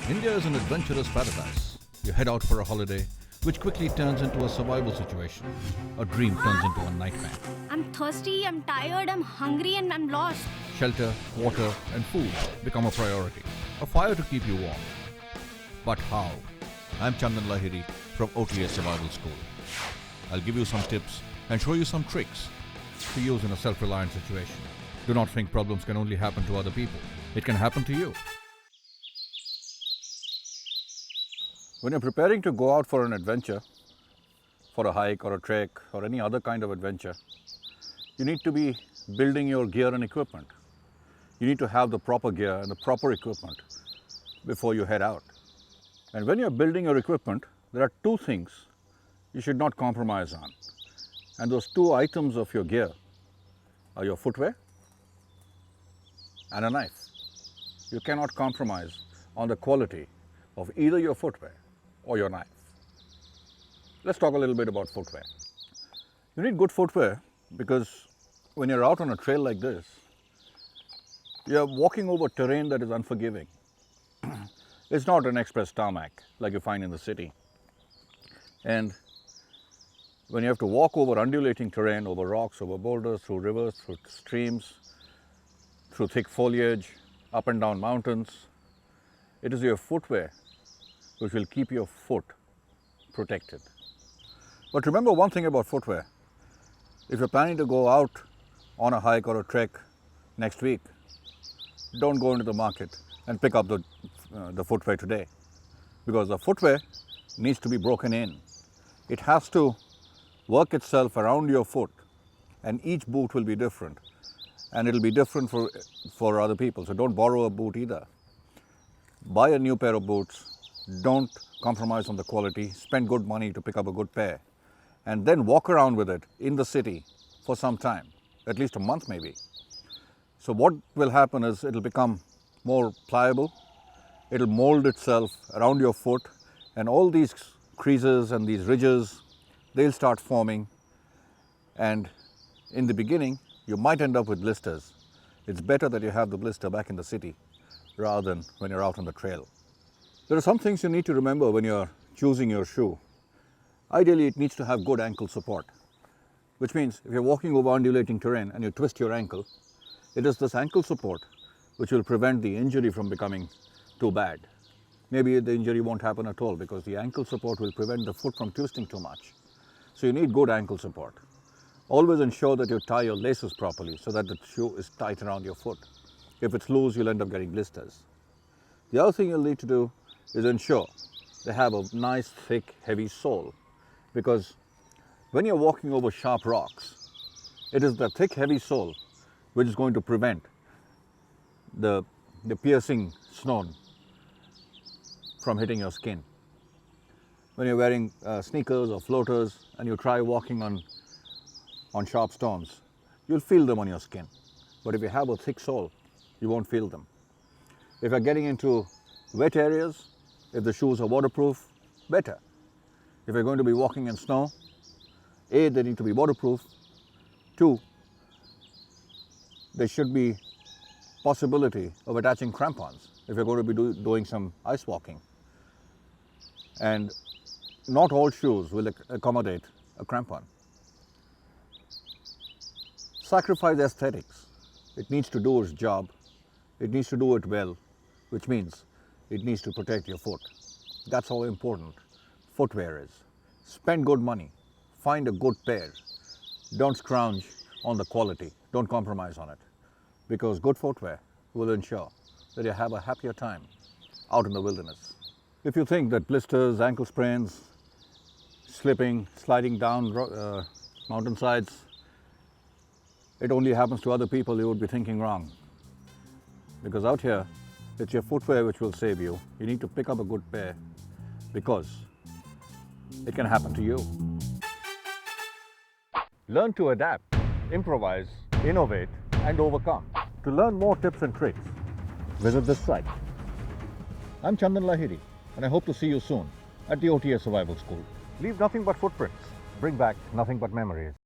India is an adventurous paradise. You head out for a holiday, which quickly turns into a survival situation. A dream turns into a nightmare. I'm thirsty, I'm tired, I'm hungry, and I'm lost. Shelter, water, and food become a priority. A fire to keep you warm. But how? I'm Chandan Lahiri from OTA Survival School. I'll give you some tips and show you some tricks to use in a self-reliant situation. Do not think problems can only happen to other people. It can happen to you. When you're preparing to go out for an adventure, for a hike or a trek or any other kind of adventure, you need to be building your gear and equipment. You need to have the proper gear and the proper equipment before you head out. And when you're building your equipment, there are two things you should not compromise on. And those two items of your gear are your footwear and a knife. You cannot compromise on the quality of either your footwear or your knife. Let's talk a little bit about footwear. You need good footwear because when you're out on a trail like this, you're walking over terrain that is unforgiving. It's not an express tarmac like you find in the city. And when you have to walk over undulating terrain, over rocks, over boulders, through rivers, through streams, through thick foliage, up and down mountains, it is your footwear which will keep your foot protected. But remember one thing about footwear. If you're planning to go out on a hike or a trek next week, don't go into the market and pick up the footwear today, because the footwear needs to be broken in. It has to work itself around your foot, and each boot will be different, and it'll be different for other people. So don't borrow a boot either. Buy a new pair of boots. Don't compromise on the quality. Spend good money to pick up a good pair, and then walk around with it in the city for some time, at least a month maybe. So what will happen is it'll become more pliable, it'll mold itself around your foot, and all these creases and these ridges, they'll start forming, and in the beginning you might end up with blisters. It's better that you have the blister back in the city rather than when you're out on the trail. There are some things you need to remember when you're choosing your shoe. Ideally, it needs to have good ankle support, which means if you're walking over undulating terrain and you twist your ankle, it is this ankle support which will prevent the injury from becoming too bad. Maybe the injury won't happen at all because the ankle support will prevent the foot from twisting too much. So you need good ankle support. Always ensure that you tie your laces properly so that the shoe is tight around your foot. If it's loose, you'll end up getting blisters. The other thing you'll need to do is ensure they have a nice, thick, heavy sole, because when you're walking over sharp rocks, it is the thick, heavy sole which is going to prevent the piercing stone from hitting your skin. When you're wearing sneakers or floaters and you try walking on sharp stones, you'll feel them on your skin. But if you have a thick sole, you won't feel them. If you're getting into wet areas, if the shoes are waterproof, better. If you're going to be walking in snow, A, they need to be waterproof. 2, there should be possibility of attaching crampons if you're going to be doing some ice walking. And not all shoes will accommodate a crampon. Sacrifice aesthetics. It needs to do its job. It needs to do it well, which means it needs to protect your foot. That's how important footwear is. Spend good money. Find a good pair. Don't scrounge on the quality. Don't compromise on it, because good footwear will ensure that you have a happier time out in the wilderness. If you think that blisters, ankle sprains, slipping, sliding down mountainsides, it only happens to other people, you would be thinking wrong. Because out here, it's your footwear which will save you. You need to pick up a good pair because it can happen to you. Learn to adapt, improvise, innovate, and overcome. To learn more tips and tricks, visit this site. I'm Chandan Lahiri, and I hope to see you soon at the OTA Survival School. Leave nothing but footprints. Bring back nothing but memories.